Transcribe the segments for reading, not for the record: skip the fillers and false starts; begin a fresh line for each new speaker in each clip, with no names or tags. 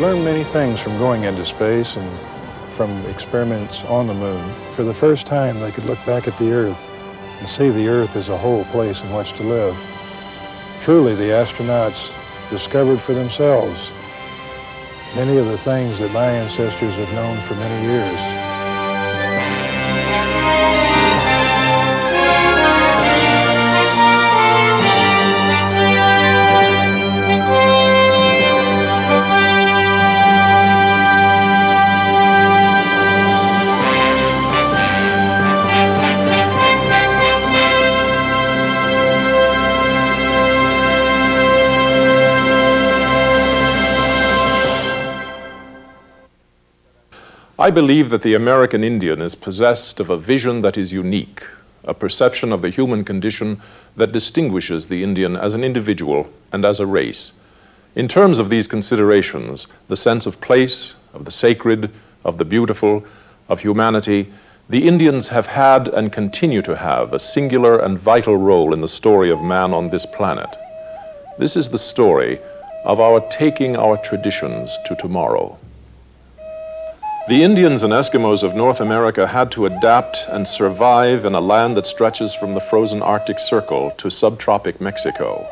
learned many things from going into space and from experiments on the moon. For the first time, they could look back at the Earth and see the Earth as a whole place in which to live. Truly, the astronauts discovered for themselves many of the things that my ancestors have known for many years.
I believe that the American Indian is possessed of a vision that is unique, a perception of the human condition that distinguishes the Indian as an individual and as a race. In terms of these considerations, the sense of place, of the sacred, of the beautiful, of humanity, the Indians have had and continue to have a singular and vital role in the story of man on this planet. This is the story of our taking our traditions to tomorrow. The Indians and Eskimos of North America had to adapt and survive in a land that stretches from the frozen Arctic Circle to subtropic Mexico.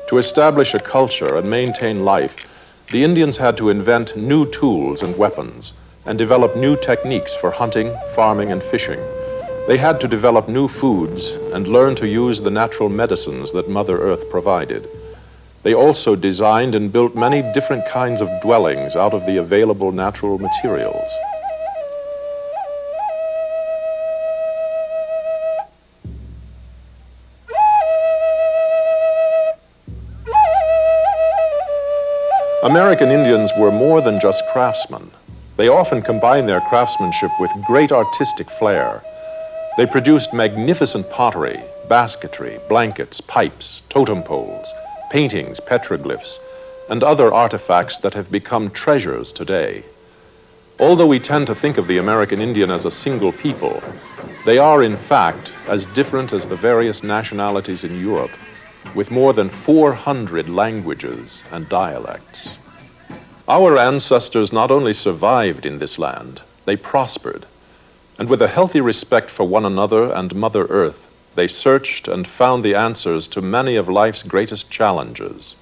To establish a culture and maintain life, the Indians had to invent new tools and weapons and develop new techniques for hunting, farming, and fishing. They had to develop new foods and learn to use the natural medicines that Mother Earth provided. They also designed and built many different kinds of dwellings out of the available natural materials. American Indians were more than just craftsmen. They often combined their craftsmanship with great artistic flair. They produced magnificent pottery, basketry, blankets, pipes, totem poles, paintings, petroglyphs, and other artifacts that have become treasures today. Although we tend to think of the American Indian as a single people, they are in fact as different as the various nationalities in Europe, with more than 400 languages and dialects. Our ancestors not only survived in this land, they prospered, and with a healthy respect for one another and Mother Earth, they searched and found the answers to many of life's greatest challenges.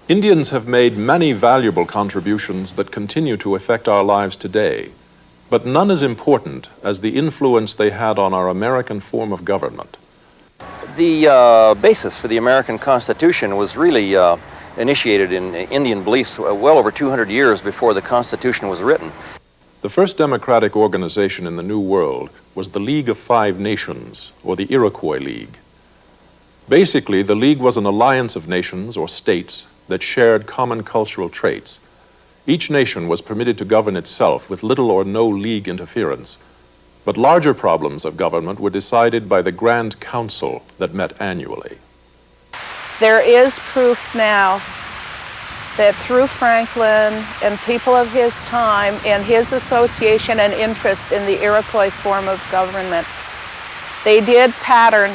Indians have made many valuable contributions that continue to affect our lives today, but none as important as the influence they had on our American form of government.
The basis for the American Constitution was really initiated in Indian beliefs well over 200 years before the Constitution was written.
The first democratic organization in the New World was the League of Five Nations, or the Iroquois League. Basically, the League was an alliance of nations or states that shared common cultural traits. Each nation was permitted to govern itself with little or no League interference, but larger problems of government were decided by the Grand Council that met annually.
There is proof now that through Franklin and people of his time and his association and interest in the Iroquois form of government, they did pattern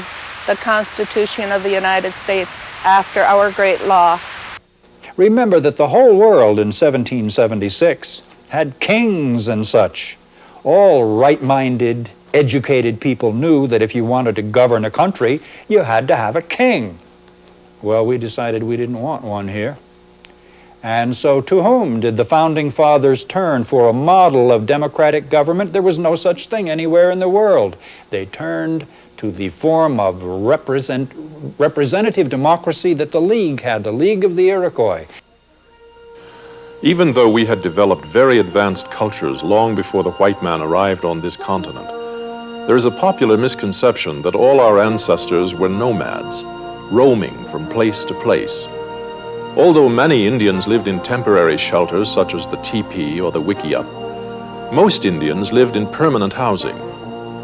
the Constitution of the United States after our great law.
Remember that the whole world in 1776 had kings and such. All right-minded, educated people knew that if you wanted to govern a country, you had to have a king. Well, we decided we didn't want one here. And so to whom did the Founding Fathers turn for a model of democratic government? There was no such thing anywhere in the world. They turned to the form of representative democracy that the League had, the League of the Iroquois.
Even though we had developed very advanced cultures long before the white man arrived on this continent, there is a popular misconception that all our ancestors were nomads, roaming from place to place. Although many Indians lived in temporary shelters such as the teepee or the wickiup, most Indians lived in permanent housing.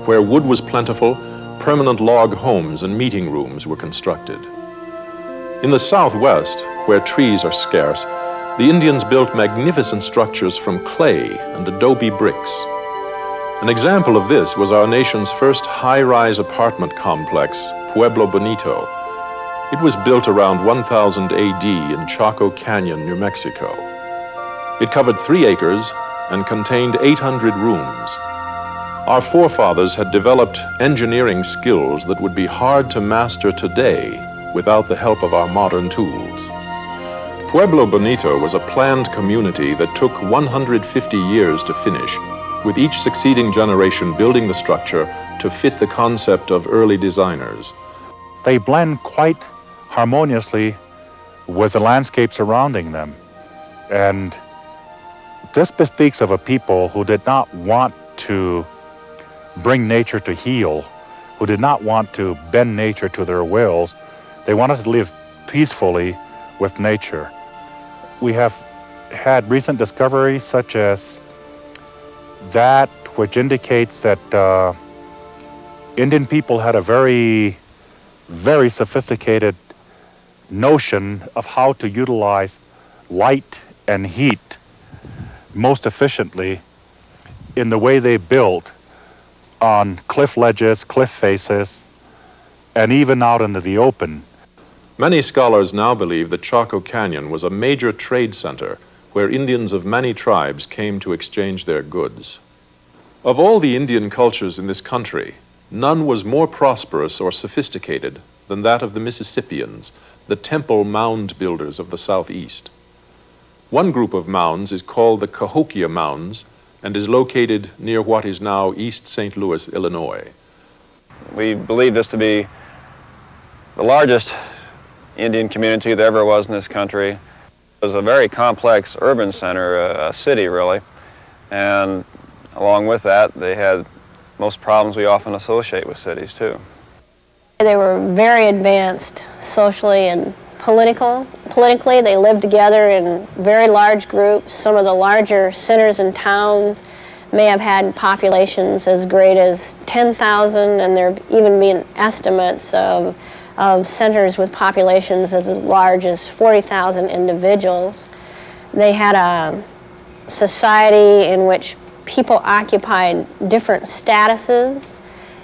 Where wood was plentiful, permanent log homes and meeting rooms were constructed. In the Southwest, where trees are scarce, the Indians built magnificent structures from clay and adobe bricks. An example of this was our nation's first high-rise apartment complex, Pueblo Bonito. It was built around 1000 AD in Chaco Canyon, New Mexico. It covered 3 acres and contained 800 rooms. Our forefathers had developed engineering skills that would be hard to master today without the help of our modern tools. Pueblo Bonito was a planned community that took 150 years to finish, with each succeeding generation building the structure to fit the concept of early designers.
They blend quite harmoniously with the landscape surrounding them. And this bespeaks of a people who did not want to bring nature to heel, who did not want to bend nature to their wills. They wanted to live peacefully with nature. We have had recent discoveries such as that which indicates that Indian people had a very, very sophisticated notion of how to utilize light and heat most efficiently in the way they built on cliff ledges, cliff faces, and even out into the open.
Many scholars now believe that Chaco Canyon was a major trade center where Indians of many tribes came to exchange their goods. Of all the Indian cultures in this country, none was more prosperous or sophisticated than that of the Mississippians, the temple mound builders of the Southeast. One group of mounds is called the Cahokia Mounds and is located near what is now East St. Louis, Illinois.
We believe this to be the largest Indian community there ever was in this country. It was a very complex urban center, a city really, and along with that they had most problems we often associate with cities too.
They were very advanced socially and politically. They lived together in very large groups. Some of the larger centers and towns may have had populations as great as 10,000, and there have even been estimates of centers with populations as large as 40,000 individuals. They had a society in which people occupied different statuses.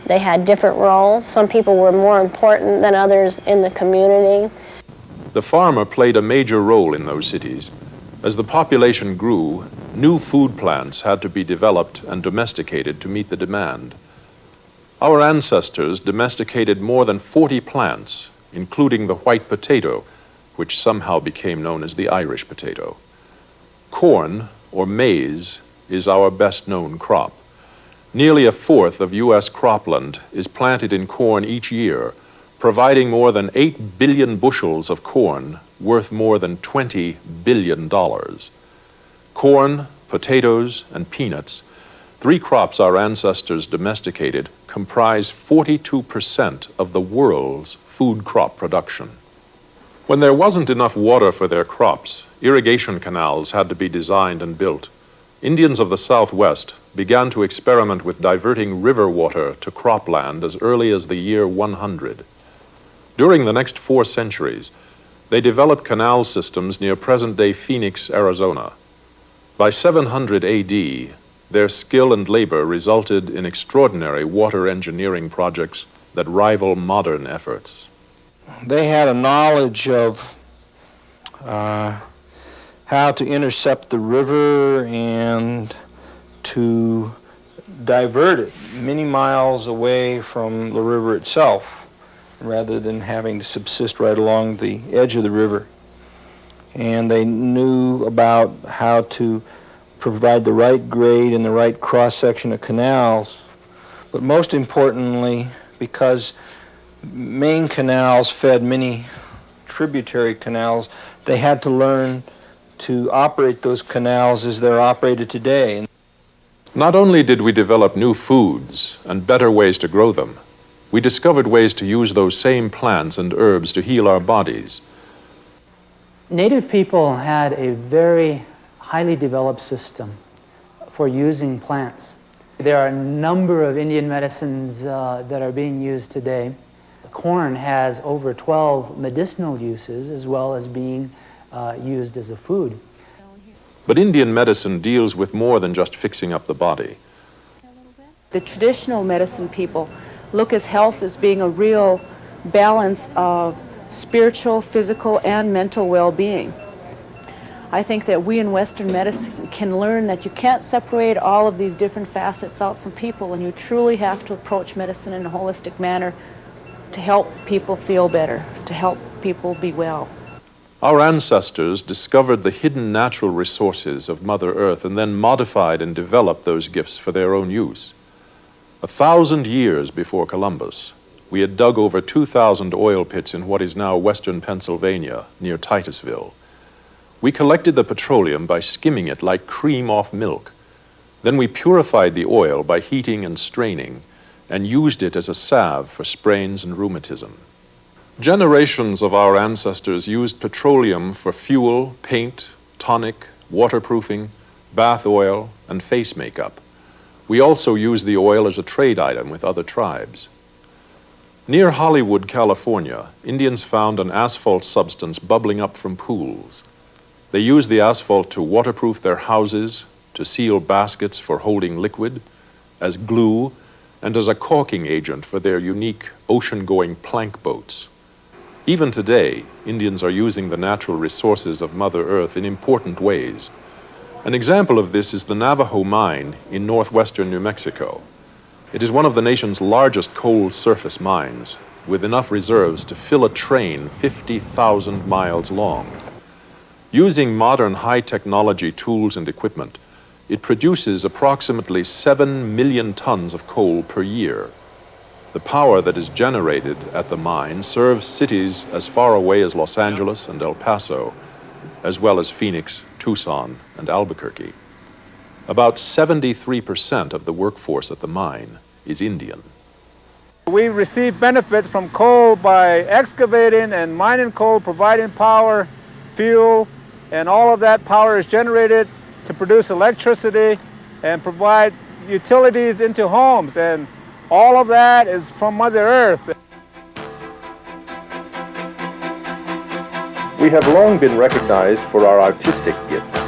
They had different roles. Some people were more important than others in the community.
The farmer played a major role in those cities. As the population grew, new food plants had to be developed and domesticated to meet the demand. Our ancestors domesticated more than 40 plants, including the white potato, which somehow became known as the Irish potato. Corn, or maize, is our best-known crop. Nearly a fourth of U.S. cropland is planted in corn each year, providing more than 8 billion bushels of corn worth more than $20 billion. Corn, potatoes, and peanuts, 3 crops our ancestors domesticated, comprise 42% of the world's food crop production. When there wasn't enough water for their crops, irrigation canals had to be designed and built. Indians of the Southwest began to experiment with diverting river water to cropland as early as the year 100. During the next 4 centuries, they developed canal systems near present-day Phoenix, Arizona. By 700 AD, their skill and labor resulted in extraordinary water engineering projects that rival modern efforts.
They had a knowledge of how to intercept the river and to divert it many miles away from the river itself, rather than having to subsist right along the edge of the river. And they knew about how to provide the right grade and the right cross-section of canals, but most importantly, because main canals fed many tributary canals, they had to learn to operate those canals as they're operated today.
Not only did we develop new foods and better ways to grow them, we discovered ways to use those same plants and herbs to heal our bodies.
Native people had a very highly developed system for using plants. There are a number of Indian medicines that are being used today. Corn has over 12 medicinal uses as well as being used as a food.
But Indian medicine deals with more than just fixing up the body.
The traditional medicine people look at health as being a real balance of spiritual, physical, and mental well-being.
I think that we in Western medicine can learn that you can't separate all of these different facets out from people, and you truly have to approach medicine in a holistic manner to help people feel better, to help people be well.
Our ancestors discovered the hidden natural resources of Mother Earth and then modified and developed those gifts for their own use. 1,000 years before Columbus, we had dug over 2,000 oil pits in what is now western Pennsylvania, near Titusville. We collected the petroleum by skimming it like cream off milk. Then we purified the oil by heating and straining, and used it as a salve for sprains and rheumatism. Generations of our ancestors used petroleum for fuel, paint, tonic, waterproofing, bath oil, and face makeup. We also used the oil as a trade item with other tribes. Near Hollywood, California, Indians found an asphalt substance bubbling up from pools. They used the asphalt to waterproof their houses, to seal baskets for holding liquid, as glue, and as a caulking agent for their unique ocean-going plank boats. Even today, Indians are using the natural resources of Mother Earth in important ways. An example of this is the Navajo Mine in northwestern New Mexico. It is one of the nation's largest coal surface mines, with enough reserves to fill a train 50,000 miles long. Using modern high-technology tools and equipment, it produces approximately 7 million tons of coal per year. The power that is generated at the mine serves cities as far away as Los Angeles and El Paso, as well as Phoenix, Tucson, and Albuquerque. About 73% of the workforce at the mine is Indian.
We receive benefits from coal by excavating and mining coal, providing power, fuel, and all of that power is generated to produce electricity and provide utilities into homes, and all of that is from Mother Earth.
We have long been recognized for our artistic gifts,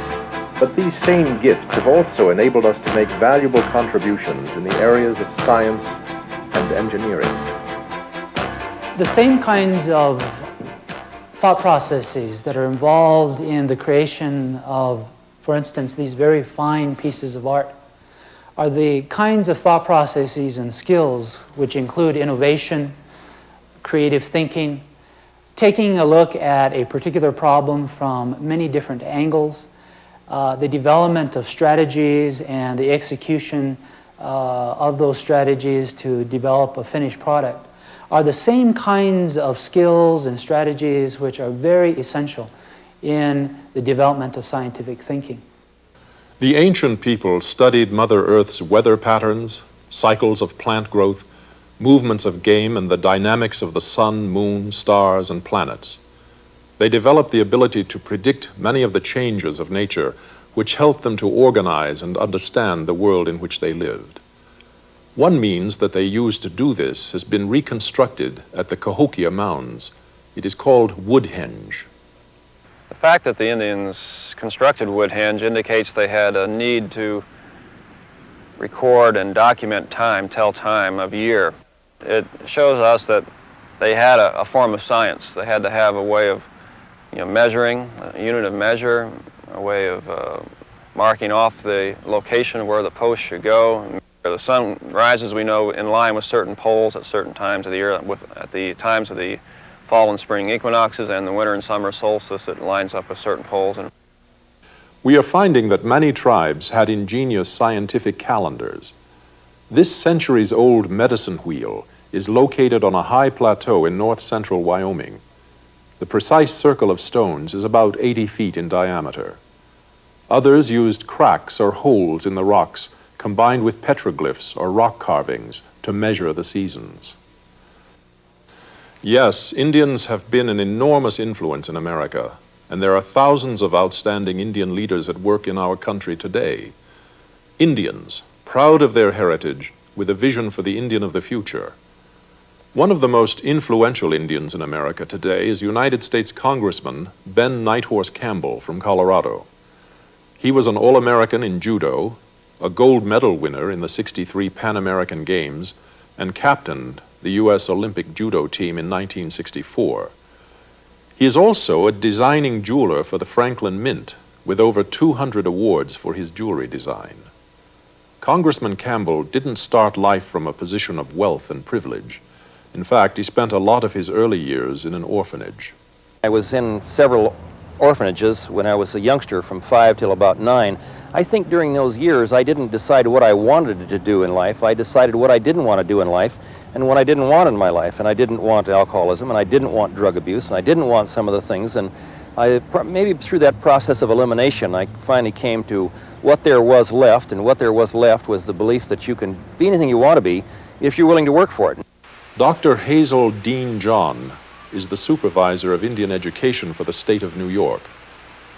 but these same gifts have also enabled us to make valuable contributions in the areas of science and engineering.
The same kinds of thought processes that are involved in the creation of, for instance, these very fine pieces of art are the kinds of thought processes and skills which include innovation, creative thinking, taking a look at a particular problem from many different angles, the development of strategies and the execution of those strategies to develop a finished product are the same kinds of skills and strategies which are very essential in the development of scientific thinking.
The ancient people studied Mother Earth's weather patterns, cycles of plant growth, movements of game, and the dynamics of the sun, moon, stars, and planets. They developed the ability to predict many of the changes of nature, which helped them to organize and understand the world in which they lived. One means that they used to do this has been reconstructed at the Cahokia Mounds. It is called Woodhenge.
The fact that the Indians constructed Woodhenge indicates they had a need to record and document time, tell time of year. It shows us that they had a form of science. They had to have a way of measuring, a unit of measure, a way of marking off the location where the post should go. The sun rises, we know, in line with certain poles at certain times of the year, at the times of the fall and spring equinoxes, and the winter and summer solstice, it lines up with certain poles.
We are finding that many tribes had ingenious scientific calendars. This centuries-old medicine wheel is located on a high plateau in north-central Wyoming. The precise circle of stones is about 80 feet in diameter. Others used cracks or holes in the rocks combined with petroglyphs or rock carvings to measure the seasons. Yes, Indians have been an enormous influence in America, and there are thousands of outstanding Indian leaders at work in our country today. Indians, proud of their heritage, with a vision for the Indian of the future. One of the most influential Indians in America today is United States Congressman Ben Nighthorse Campbell from Colorado. He was an All-American in judo, a gold medal winner in the '63 Pan American Games, and captained the U.S. Olympic judo team in 1964. He is also a designing jeweler for the Franklin Mint, with over 200 awards for his jewelry design. Congressman Campbell didn't start life from a position of wealth and privilege. In fact, he spent a lot of his early years in an orphanage.
I was in several orphanages when I was a youngster from 5 till about 9. I think during those years I didn't decide what I wanted to do in life. I decided what I didn't want to do in life and what I didn't want in my life. And I didn't want alcoholism, and I didn't want drug abuse, and I didn't want some of the things. And maybe through that process of elimination, I finally came to what there was left, and what there was left was the belief that you can be anything you want to be if you're willing to work for it.
Dr. Hazel Dean John is the supervisor of Indian education for the state of New York.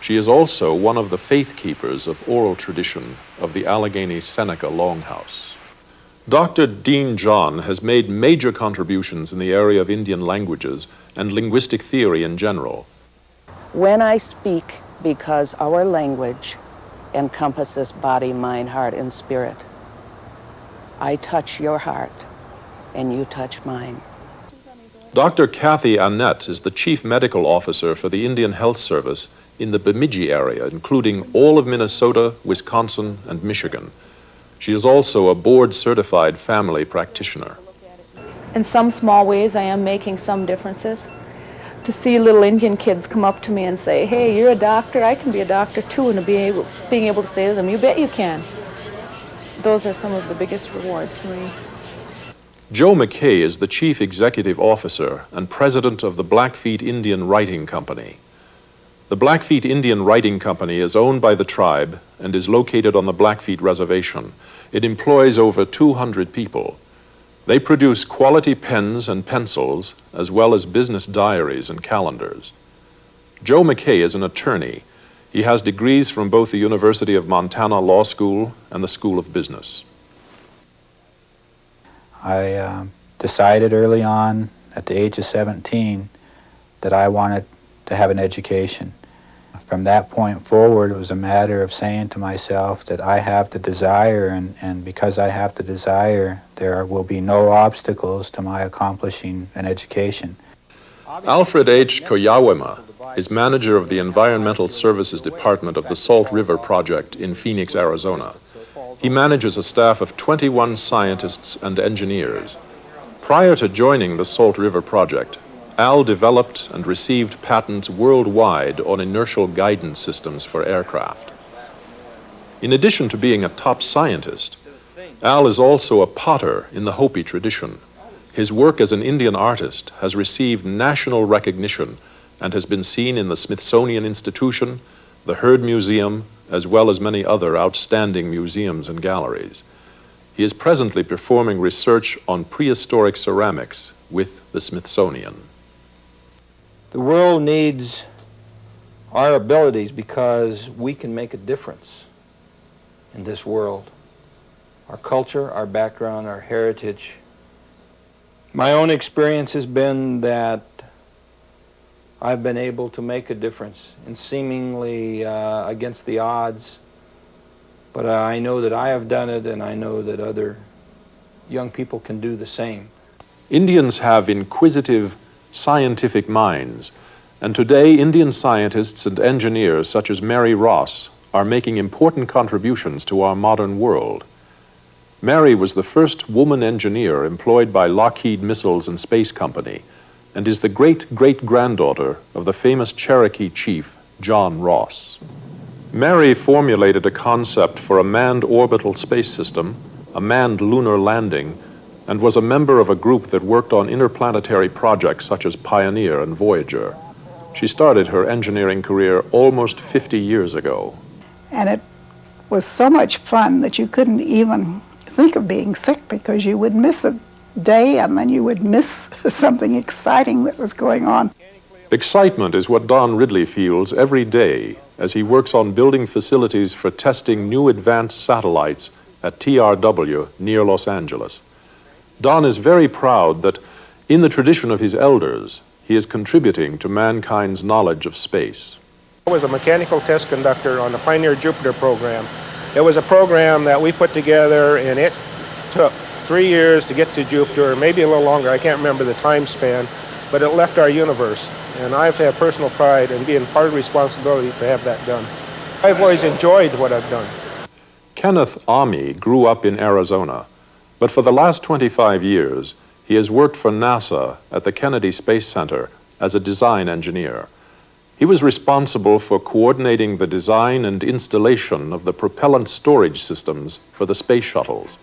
She is also one of the faith keepers of oral tradition of the Allegheny Seneca Longhouse. Dr. Dean John has made major contributions in the area of Indian languages and linguistic theory in general.
When I speak, because our language encompasses body, mind, heart, and spirit, I touch your heart and you touch mine.
Dr. Kathy Annette is the Chief Medical Officer for the Indian Health Service in the Bemidji area, including all of Minnesota, Wisconsin, and Michigan. She is also a board-certified family practitioner.
In some small ways, I am making some differences. To see little Indian kids come up to me and say, hey, you're a doctor, I can be a doctor too, and being able to say to them, you bet you can. Those are some of the biggest rewards for me.
Joe McKay is the Chief Executive Officer and President of the Blackfeet Indian Writing Company. The Blackfeet Indian Writing Company is owned by the tribe and is located on the Blackfeet Reservation. It employs over 200 people. They produce quality pens and pencils, as well as business diaries and calendars. Joe McKay is an attorney. He has degrees from both the University of Montana Law School and the School of Business.
I decided early on, at the age of 17, that I wanted to have an education. From that point forward, it was a matter of saying to myself that I have the desire, and because I have the desire, there will be no obstacles to my accomplishing an education.
Alfred H. Koyawema is manager of the Environmental Services Department of the Salt River Project in Phoenix, Arizona. He manages a staff of 21 scientists and engineers. Prior to joining the Salt River Project, Al developed and received patents worldwide on inertial guidance systems for aircraft. In addition to being a top scientist, Al is also a potter in the Hopi tradition. His work as an Indian artist has received national recognition and has been seen in the Smithsonian Institution, the Heard Museum, as well as many other outstanding museums and galleries. He is presently performing research on prehistoric ceramics with the Smithsonian.
The world needs our abilities because we can make a difference in this world. Our culture, our background, our heritage. My own experience has been that I've been able to make a difference in seemingly against the odds, but I know that I have done it, and I know that other young people can do the same.
Indians have inquisitive, scientific minds, and today Indian scientists and engineers such as Mary Ross are making important contributions to our modern world. Mary was the first woman engineer employed by Lockheed Missiles and Space Company, and is the great-great-granddaughter of the famous Cherokee chief, John Ross. Mary formulated a concept for a manned orbital space system, a manned lunar landing, and was a member of a group that worked on interplanetary projects such as Pioneer and Voyager. She started her engineering career almost 50 years ago.
And it was so much fun that you couldn't even think of being sick because you would miss a day and then you would miss something exciting that was going on.
Excitement is what Don Ridley feels every day as he works on building facilities for testing new advanced satellites at TRW near Los Angeles. Don is very proud that, in the tradition of his elders, he is contributing to mankind's knowledge of space.
I was a mechanical test conductor on the Pioneer Jupiter program. It was a program that we put together, and it took 3 years to get to Jupiter, maybe a little longer, I can't remember the time span, but it left our universe. And I've had personal pride in being part of the responsibility to have that done. I've always enjoyed what I've done.
Kenneth Army grew up in Arizona, but for the last 25 years, he has worked for NASA at the Kennedy Space Center as a design engineer. He was responsible for coordinating the design and installation of the propellant storage systems for the space shuttles.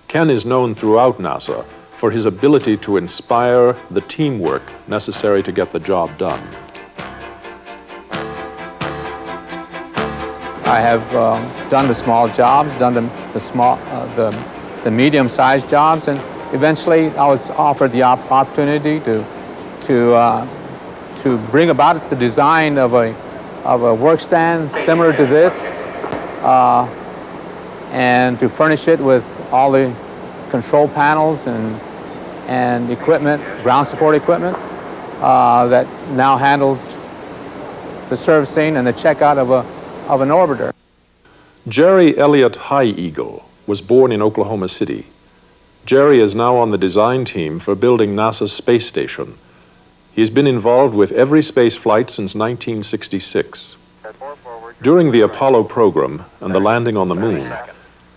Ken is known throughout NASA for his ability to inspire the teamwork necessary to get the job done.
I have done the small jobs, done the medium-sized jobs, and eventually I was offered the opportunity to bring about the design of a work stand similar to this, and to furnish it with all the control panels and equipment, ground support equipment, that now handles the servicing and the checkout of an orbiter.
Jerry Elliott High Eagle was born in Oklahoma City. Jerry is now on the design team for building NASA's space station. He's been involved with every space flight since 1966. During the Apollo program and the landing on the moon,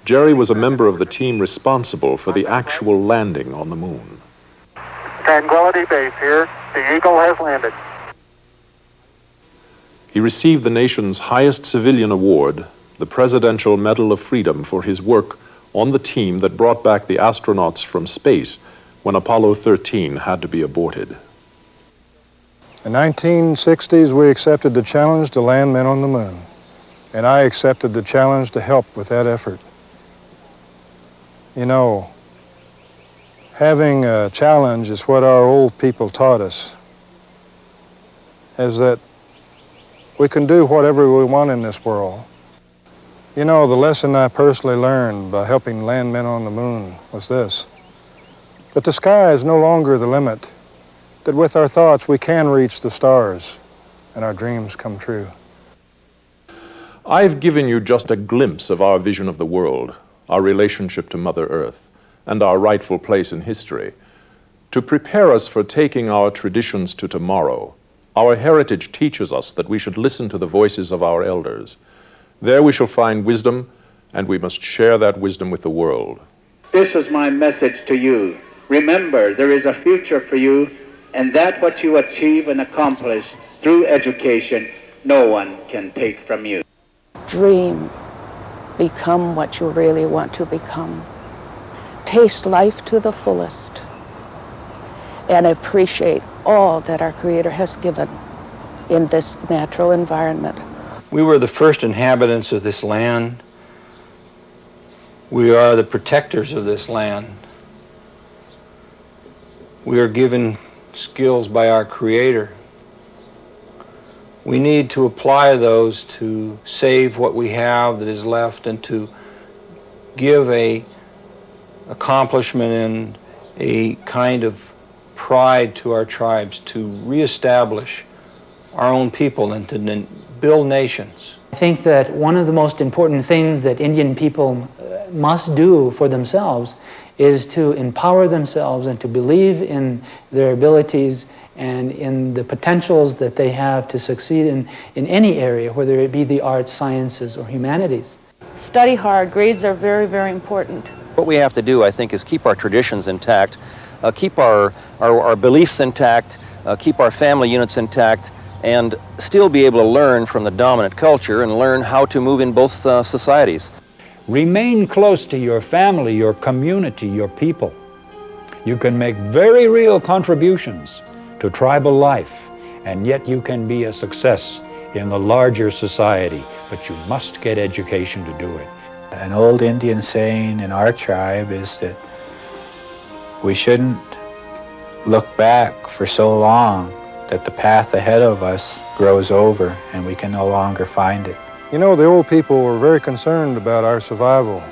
Jerry was a member of the team responsible for the actual landing on the moon.
Tranquility Base here. The Eagle has landed.
He received the nation's highest civilian award, the Presidential Medal of Freedom, for his work on the team that brought back the astronauts from space when Apollo 13 had to be aborted.
In the 1960s, we accepted the challenge to land men on the moon, and I accepted the challenge to help with that effort. You know, having a challenge is what our old people taught us, is that we can do whatever we want in this world. You know, the lesson I personally learned by helping land men on the moon was this: that the sky is no longer the limit, that with our thoughts we can reach the stars and our dreams come true.
I've given you just a glimpse of our vision of the world, our relationship to Mother Earth, and our rightful place in history. To prepare us for taking our traditions to tomorrow, our heritage teaches us that we should listen to the voices of our elders. There we shall find wisdom, and we must share that wisdom with the world.
This is my message to you. Remember, there is a future for you, and that what you achieve and accomplish through education, no one can take from you.
Dream. Become what you really want to become. Taste life to the fullest, and appreciate all that our Creator has given in this natural environment.
We were the first inhabitants of this land. We are the protectors of this land. We are given skills by our Creator. We need to apply those to save what we have that is left and to give a accomplishment and a kind of pride to our tribes, to reestablish our own people and to build nations.
I think that one of the most important things that Indian people must do for themselves is to empower themselves and to believe in their abilities and in the potentials that they have to succeed in any area, whether it be the arts, sciences, or humanities.
Study hard. Grades are very, very important.
What we have to do, I think, is keep our traditions intact, keep our beliefs intact, keep our family units intact, and still be able to learn from the dominant culture and learn how to move in both societies.
Remain close to your family, your community, your people. You can make very real contributions to tribal life, and yet you can be a success in the larger society, but you must get education to do it.
An old Indian saying in our tribe is that we shouldn't look back for so long that the path ahead of us grows over and we can no longer find it.
You know, the old people were very concerned about our survival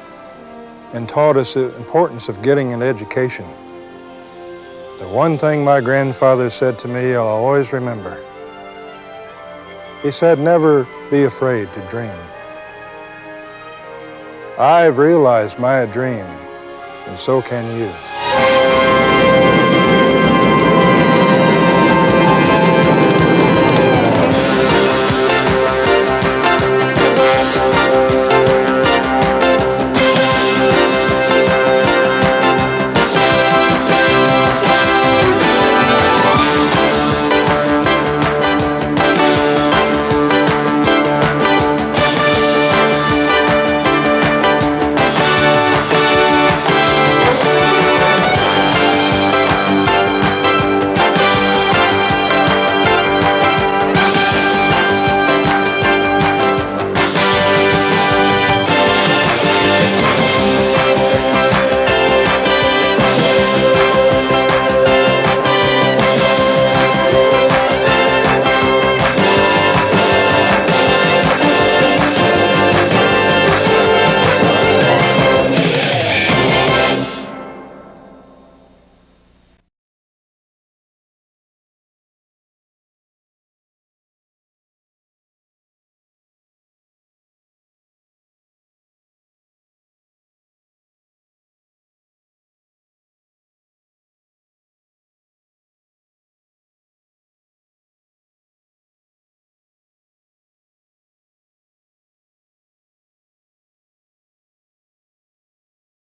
and taught us the importance of getting an education. The one thing my grandfather said to me I'll always remember. He said, never be afraid to dream. I've realized my dream, and so can you.